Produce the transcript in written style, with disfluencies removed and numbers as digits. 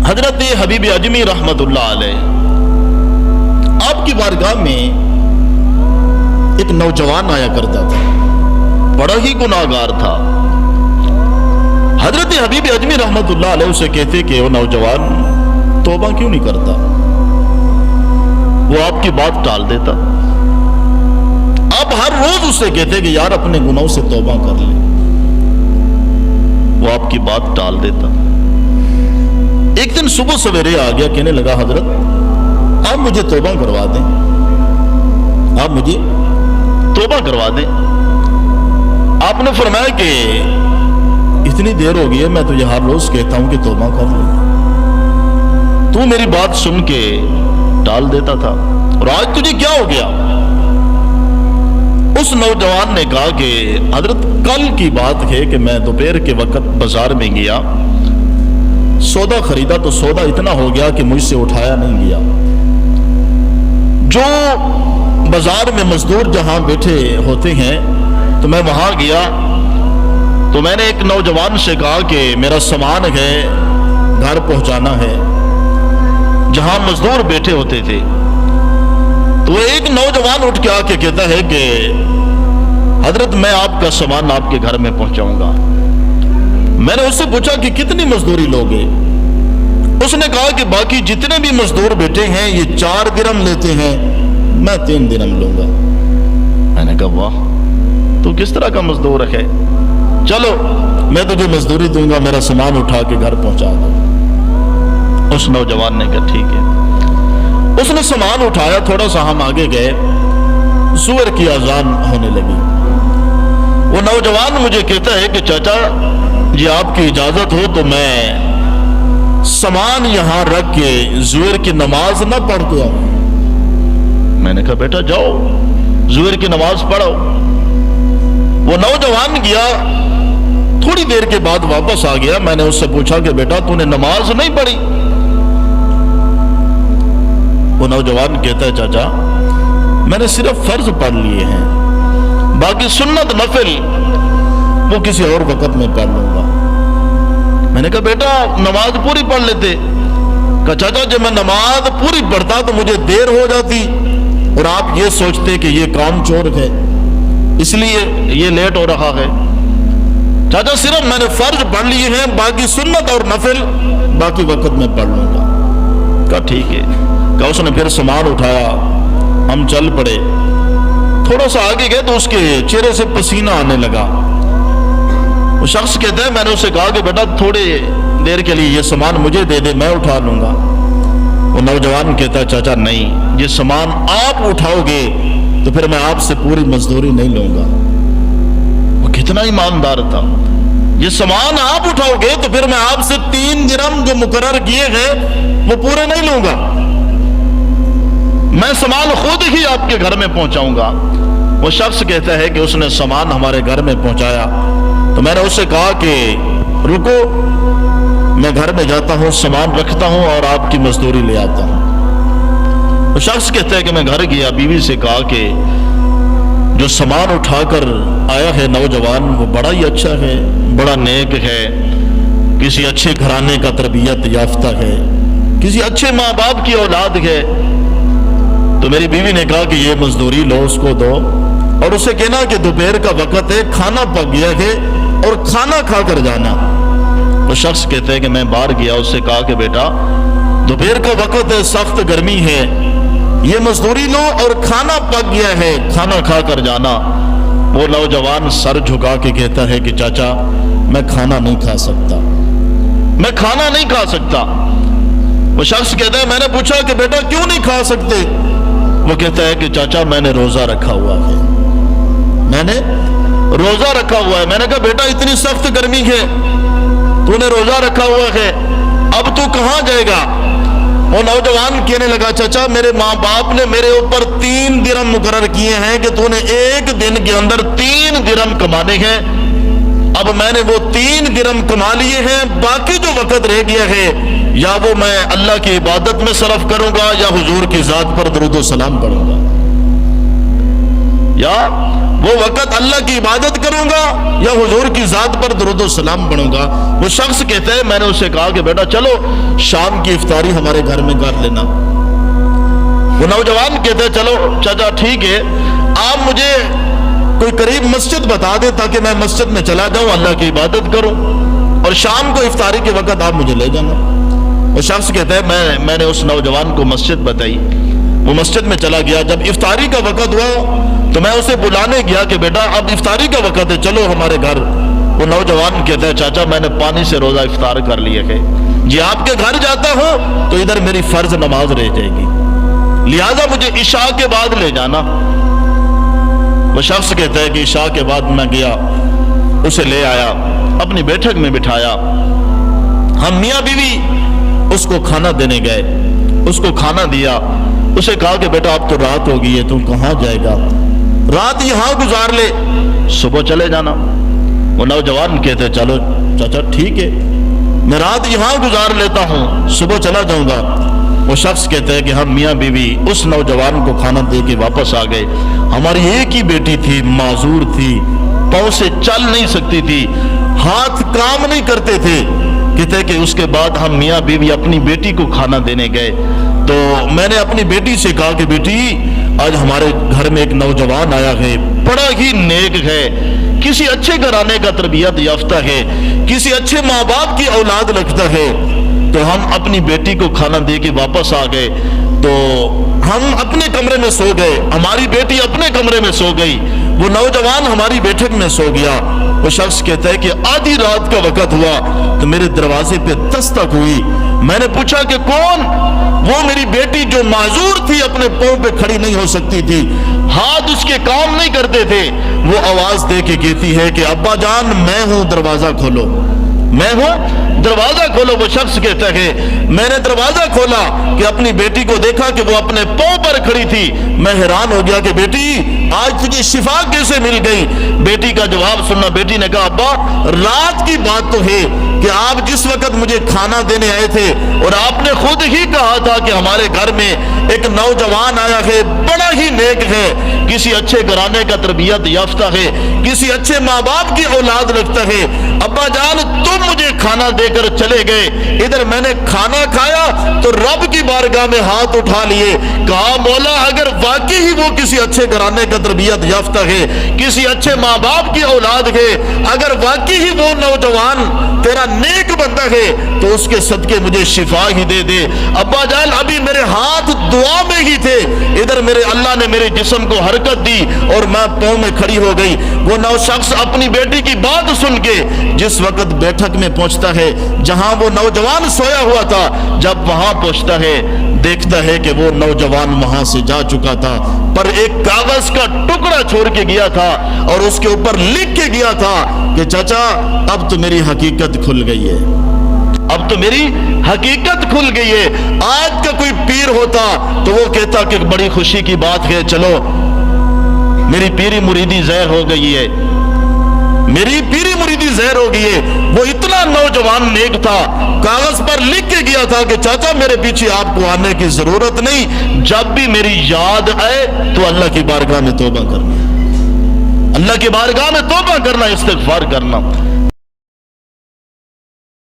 حضرت حبیب اجمی رحمت اللہ علیہ آپ کی بارگاہ میں ایک نوجوان آیا کرتا تھا، بڑا ہی گناہگار تھا۔ حضرت حبیب اجمی رحمت اللہ علیہ اسے کہتے کہ وہ نوجوان توبہ کیوں نہیں کرتا؟ وہ آپ کی بات ٹال دیتا۔ آپ ہر روز اسے کہتے کہ یار اپنے گناہوں سے توبہ کر لے، وہ آپ کی بات ٹال دیتا۔ ایک دن صبح سویرے آ گیا، کہنے لگا حضرت آپ مجھے توبہ کروا دیں، آپ مجھے توبہ کروا دیں۔ آپ نے فرمایا کہ اتنی دیر ہو گئی ہے، میں تجھے ہر روز کہتا ہوں کہ توبہ کر لے، تو میری بات سن کے ٹال دیتا تھا، اور آج تجھے کیا ہو گیا؟ اس نوجوان نے کہا کہ حضرت کل کی بات ہے کہ میں دوپہر کے وقت بازار میں گیا، سودا خریدا تو سودا اتنا ہو گیا کہ مجھ سے اٹھایا نہیں گیا۔ جو بازار میں مزدور جہاں بیٹھے ہوتے ہیں تو میں وہاں گیا تو میں نے ایک نوجوان سے کہا کہ میرا سامان ہے گھر پہنچانا ہے، جہاں مزدور بیٹھے ہوتے تھے تو ایک نوجوان اٹھ کے آ کے کہتا ہے کہ حضرت میں آپ کا سامان آپ کے گھر میں پہنچاؤں گا۔ میں نے اس سے پوچھا کہ کتنی مزدوری لوگے؟ اس نے کہا کہ باقی جتنے بھی مزدور بیٹھے ہیں یہ 4 درہم لیتے ہیں، میں 3 درہم لوں گا۔ میں نے کہا واہ، تو کس طرح کا مزدور ہے؟ چلو میں تجھے مزدوری دوں گا، میرا سامان اٹھا کے گھر پہنچا دو۔ اس نوجوان نے کہا ٹھیک ہے۔ اس نے سامان اٹھایا، تھوڑا سا ہم آگے گئے، ظہر کی اذان ہونے لگی۔ وہ نوجوان مجھے کہتا ہے کہ چاچا جی آپ کی اجازت ہو تو میں سامان یہاں رکھ کے ظہر کی نماز نہ پڑھ کے آؤں۔ میں نے کہا بیٹا جاؤ ظہر کی نماز پڑھو۔ وہ نوجوان گیا، تھوڑی دیر کے بعد واپس آ گیا۔ میں نے اس سے پوچھا کہ بیٹا تو نے نماز نہیں پڑھی؟ وہ نوجوان کہتا ہے چاچا میں نے صرف فرض پڑھ لیے ہیں، باقی سنت نفل وہ کسی اور وقت میں پڑھ لوں گا۔ میں نے کہا بیٹا نماز پوری پڑھ لیتے؟ کہا چاچا جب میں نماز پوری پڑھتا تو مجھے دیر ہو جاتی اور آپ یہ سوچتے کہ یہ کام چور ہے اس لیے یہ لیٹ ہو رہا ہے۔ چاچا صرف میں نے فرض پڑھ لیے ہیں، باقی سنت اور نفل باقی وقت میں پڑھ لوں گا۔ کہا ٹھیک ہے۔ کہا اس نے پھر سامان اٹھایا، ہم چل پڑے۔ تھوڑا سا آگے گئے تو اس کے چہرے سے پسینہ آنے لگا۔ وہ شخص کہتا ہے میں نے اسے کہا کہ بیٹا تھوڑے دیر کے لیے یہ سامان مجھے دے دے، میں اٹھا لوں گا۔ وہ نوجوان کہتا ہے چاچا نہیں، یہ سامان آپ اٹھاؤ گے تو پھر میں آپ سے پوری مزدوری نہیں لوں گا۔ وہ کتنا ایماندار تھا، یہ سامان آپ اٹھاؤ گے تو پھر میں آپ سے 3 درہم جو مقرر کیے ہیں وہ پورے نہیں لوں گا، میں سامان خود ہی آپ کے گھر میں پہنچاؤں گا۔ وہ شخص کہتا ہے کہ اس نے سامان ہمارے گھر میں پہنچایا تو میں نے اس سے کہا کہ رکو میں گھر میں جاتا ہوں، سامان رکھتا ہوں اور آپ کی مزدوری لے آتا ہوں۔ وہ شخص کہتا ہے کہ میں گھر گیا، بیوی سے کہا کہ جو سامان اٹھا کر آیا ہے نوجوان وہ بڑا ہی اچھا ہے، بڑا نیک ہے، کسی اچھے گھرانے کا تربیت یافتہ ہے، کسی اچھے ماں باپ کی اولاد ہے۔ تو میری بیوی نے کہا کہ یہ مزدوری لو، اس کو دو اور اسے کہنا کہ دوپہر کا وقت ہے، کھانا پک گیا ہے اور کھانا کھا کر جانا۔ وہ شخص کہتے ہیں کہ میں باہر گیا، اس سے کہا کہ بیٹا دوپہر کا وقت ہے، سخت گرمی ہے، یہ مزدوری لو اور کھانا پک گیا ہے، کھانا کھا کر جانا۔ وہ نوجوان سر جھکا کے کہتا ہے کہ چاچا میں کھانا نہیں کھا سکتا، میں کھانا نہیں کھا سکتا۔ وہ شخص کہتا ہے میں نے پوچھا کہ بیٹا کیوں نہیں کھا سکتے؟ وہ کہتا ہے کہ چاچا میں نے روزہ رکھا ہوا ہے، میں نے روزہ رکھا ہوا ہے۔ میں نے کہا بیٹا اتنی سخت گرمی ہے، تو نے روزہ رکھا ہوا ہے، اب تو کہاں جائے گا؟ وہ نوجوان کہنے لگا چاچا میرے ماں باپ نے میرے اوپر 3 درہم مقرر کیے ہیں کہ تو نے ایک دن کے اندر 3 درہم کمانے ہیں، اب میں نے وہ 3 درہم کما لیے ہیں، باقی جو وقت رہ گیا ہے یا وہ میں اللہ کی عبادت میں صرف کروں گا یا حضور کی ذات پر درود و سلام پڑھوں گا، یا وہ وقت اللہ کی عبادت کروں گا یا حضور کی ذات پر درود و سلام پڑھوں گا؟ وہ شخص کہتا ہے میں نے اسے کہا کہ بیٹا چلو شام کی افطاری ہمارے گھر میں کر لینا۔ وہ نوجوان کہتا ہے چلو چچا ٹھیک ہے، آپ مجھے کوئی قریب مسجد بتا دیں تاکہ میں مسجد میں چلا جاؤں، اللہ کی عبادت کروں، اور شام کو افطاری کے وقت آپ مجھے لے جانا۔ وہ شخص کہتا ہے میں نے اس نوجوان کو مسجد بتائی، وہ مسجد میں چلا گیا۔ جب افطاری کا وقت ہوا تو میں اسے بلانے گیا کہ بیٹا اب افطاری کا وقت ہے، چلو ہمارے گھر۔ وہ نوجوان کہتا ہے چاچا میں نے پانی سے روزہ افطار کر لیا ہے، جی آپ کے گھر جاتا ہوں تو ادھر میری فرض نماز رہ جائے گی، لہذا مجھے عشاء کے بعد لے جانا۔ وہ شخص کہتا ہے کہ عشاء کے بعد میں گیا، اسے لے آیا، اپنی بیٹھک میں بٹھایا، ہم میاں بیوی اس کو کھانا دینے گئے، اس کو کھانا دیا، اسے کہا کہ بیٹا اب تو رات ہو گئی ہے، تم کہاں جائے گا؟ رات یہاں گزار لے، صبح چلے جانا۔ وہ نوجوان کہتے چلو چاچا ٹھیک ہے، میں رات یہاں گزار لیتا ہوں، صبح چلا جاؤں گا۔ وہ شخص کہتے ہیں کہ ہم میاں بیوی اس نوجوان کو کھانا دے کے واپس آ گئے۔ ہماری ایک ہی بیٹی تھی، معذور تھی، پاؤں سے چل نہیں سکتی تھی، ہاتھ کام نہیں کرتے تھے۔ کہتے ہیں کہ اس کے بعد ہم میاں بیوی اپنی بیٹی کو کھانا دینے گئے تو میں نے اپنی بیٹی سے کہا کہ بیٹی آج ہمارے گھر میں ایک نوجوان آیا ہے، بڑا ہی نیک ہے، کسی اچھے گھرانے کا تربیت یافتہ ہے، کسی اچھے ماں باپ کی اولاد رکھتا ہے۔ تو ہم اپنی بیٹی کو کھانا دے کے واپس آ گئے، تو ہم اپنے کمرے میں سو گئے، ہماری بیٹی اپنے کمرے میں سو گئی، وہ نوجوان ہماری بیٹھک میں سو گیا۔ وہ شخص کہتا ہے کہ آدھی رات کا وقت ہوا تو میرے دروازے پہ دستک ہوئی، میں نے پوچھا کہ کون؟ وہ میری بیٹی جو معذور تھی، اپنے پاؤں پہ کھڑی نہیں ہو سکتی تھی، ہاتھ اس کے کام نہیں کرتے تھے، وہ آواز دے کے کہتی ہے کہ ابا جان میں ہوں، دروازہ کھولو، میں ہوں، دروازہ کھولو۔ وہ شخص کہتا ہے میں نے دروازہ کھولا کہ اپنی بیٹی کو دیکھا کہ وہ اپنے پاؤں پر کھڑی تھی، میں حیران ہو گیا کہ بیٹی آج تجھے شفا کیسے مل گئی؟ بیٹی کا جواب سننا، بیٹی نے کہا ابا رات کی بات تو ہے کہ آپ جس وقت مجھے کھانا دینے آئے تھے اور آپ نے خود ہی کہا تھا کہ ہمارے گھر میں ایک نوجوان آیا ہے، بڑا ہی نیک ہے، کسی اچھے گھرانے کا تربیت یافتہ ہے، کسی اچھے ماں باپ کی اولاد رکھتا ہے، ابا جان تم مجھے کھانا دے کر چلے گئے، ادھر میں نے کھانا کھایا تو رب کی بارگاہ میں ہاتھ اٹھا لیے، کہا مولا اگر واقعی ہی وہ کسی اچھے گھرانے کا تربیت یافتہ ہے، کسی اچھے ماں باپ کی اولاد ہے، اگر واقعی ہی وہ نوجوان تیرا نیک بندہ ہے تو اس کے صدقے مجھے شفا ہی دے دے۔ ابا جان ابھی میرے ہاتھ دعا میں ہی تھے، ادھر میرے اللہ نے میرے جسم کو حرکت دی اور میں پاؤں میں کھڑی ہو گئی۔ وہ نو شخص اپنی بیٹی کی بات سن کے جس وقت بیٹھک میں پہنچتا ہے جہاں وہ نوجوان سویا ہوا تھا، جب وہاں پہنچتا ہے دیکھتا ہے کہ وہ نوجوان وہاں سے جا چکا تھا، پر ایک کاغذ کا ٹکڑا چھوڑ کے گیا تھا اور اس کے اوپر لکھ کے گیا تھا کہ چچا اب تو میری حقیقت کھل گئی ہے، اب تو میری حقیقت کھل گئی ہے۔ آج کا کوئی پیر ہوتا تو وہ کہتا کہ بڑی خوشی کی بات ہے، چلو میری پیری مریدی زہر ہو گئی ہے، میری پیری مریدی زہر ہو گئی ہے۔ وہ اتنا نوجوان نیک تھا، کاغذ پر لکھ کے گیا تھا کہ چاچا میرے پیچھے آپ کو آنے کی ضرورت نہیں، جب بھی میری یاد آئے تو اللہ کی بارگاہ میں توبہ کرنا، اللہ کی بارگاہ میں توبہ کرنا، استغفار کرنا۔